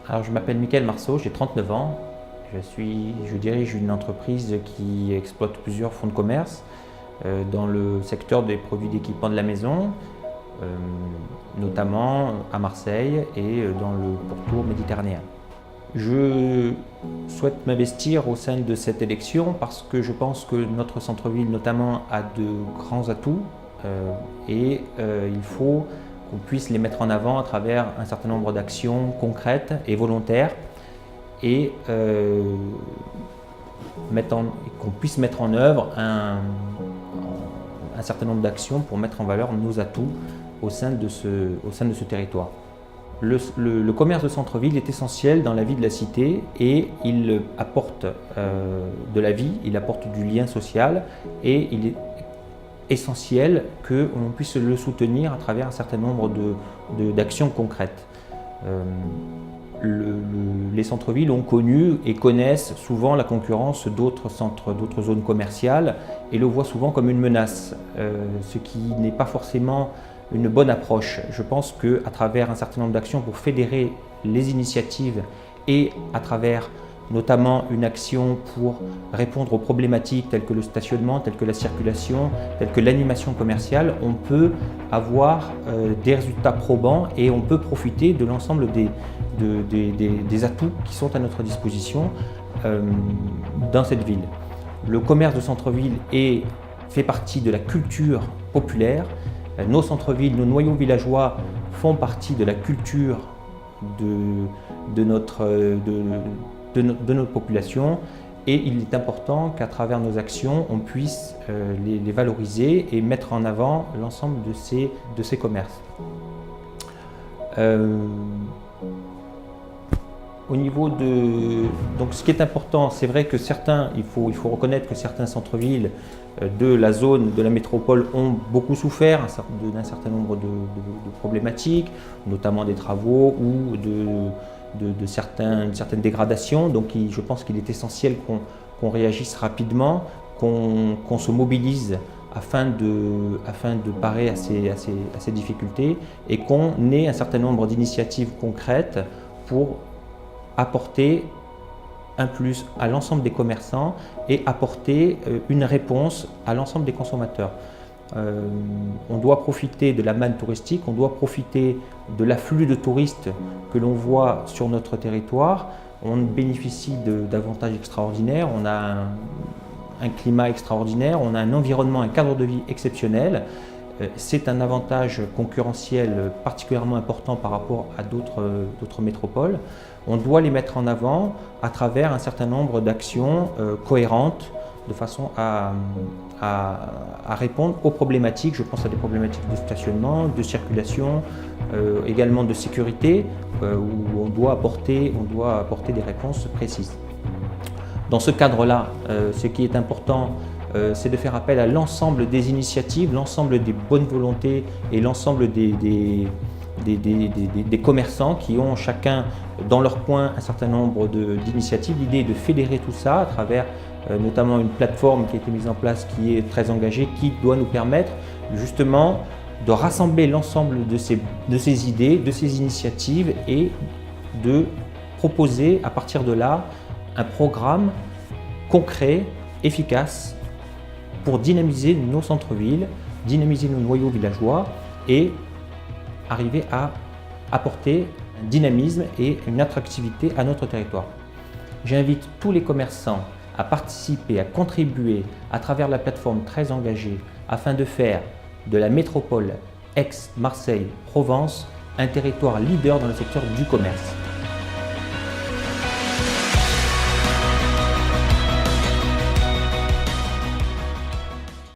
Alors, je m'appelle Mickaël Marceau, j'ai 39 ans. Je dirige une entreprise qui exploite plusieurs fonds de commerce dans le secteur des produits d'équipement de la maison, euh, notamment à Marseille et dans le pourtour méditerranéen. Je souhaite m'investir au sein de cette élection parce que je pense que notre centre-ville notamment a de grands atouts et il faut qu'on puisse les mettre en avant à travers un certain nombre d'actions concrètes et volontaires et qu'on puisse mettre en œuvre un certain nombre d'actions pour mettre en valeur nos atouts au sein de ce territoire. Le commerce de centre-ville est essentiel dans la vie de la cité et il apporte de la vie, il apporte du lien social et il est essentiel qu'on puisse le soutenir à travers un certain nombre d'actions concrètes. Les centres-villes ont connu et connaissent souvent la concurrence d'autres centres, d'autres zones commerciales et le voient souvent comme une menace, ce qui n'est pas forcément une bonne approche. Je pense qu'à travers un certain nombre d'actions pour fédérer les initiatives et à travers notamment une action pour répondre aux problématiques telles que le stationnement, telles que la circulation, telles que l'animation commerciale, on peut avoir des résultats probants et on peut profiter de l'ensemble des atouts qui sont à notre disposition dans cette ville. Le commerce de centre-ville fait partie de la culture populaire. Nos centres-villes, nos noyaux villageois font partie de la culture de notre population et il est important qu'à travers nos actions, on puisse les valoriser et mettre en avant l'ensemble de ces commerces. Au niveau donc ce qui est important, c'est vrai que il faut reconnaître que certains centres-villes de la zone, de la métropole ont beaucoup souffert d'un certain nombre de problématiques, notamment des travaux ou de certaines dégradations. Donc je pense qu'il est essentiel qu'on réagisse rapidement, qu'on se mobilise afin de parer à ces difficultés et qu'on ait un certain nombre d'initiatives concrètes pour apporter un plus à l'ensemble des commerçants et apporter une réponse à l'ensemble des consommateurs. On doit profiter de la manne touristique, on doit profiter de l'afflux de touristes que l'on voit sur notre territoire. On bénéficie d'avantages extraordinaires, on a un climat extraordinaire, on a un environnement, un cadre de vie exceptionnel. C'est un avantage concurrentiel particulièrement important par rapport à d'autres métropoles. On doit les mettre en avant à travers un certain nombre d'actions cohérentes de façon à répondre aux problématiques. Je pense à des problématiques de stationnement, de circulation, également de sécurité, où on doit apporter des réponses précises. Dans ce cadre-là, ce qui est important, c'est de faire appel à l'ensemble des initiatives, l'ensemble des bonnes volontés et l'ensemble des commerçants qui ont chacun dans leur coin un certain nombre d'initiatives. L'idée est de fédérer tout ça à travers notamment une plateforme qui a été mise en place qui est très engagée, qui doit nous permettre justement de rassembler l'ensemble de ces idées, de ces initiatives et de proposer à partir de là un programme concret, efficace pour dynamiser nos centres-villes, dynamiser nos noyaux villageois et arriver à apporter un dynamisme et une attractivité à notre territoire. J'invite tous les commerçants à participer, à contribuer à travers la plateforme très engagée afin de faire de la métropole Aix-Marseille-Provence un territoire leader dans le secteur du commerce.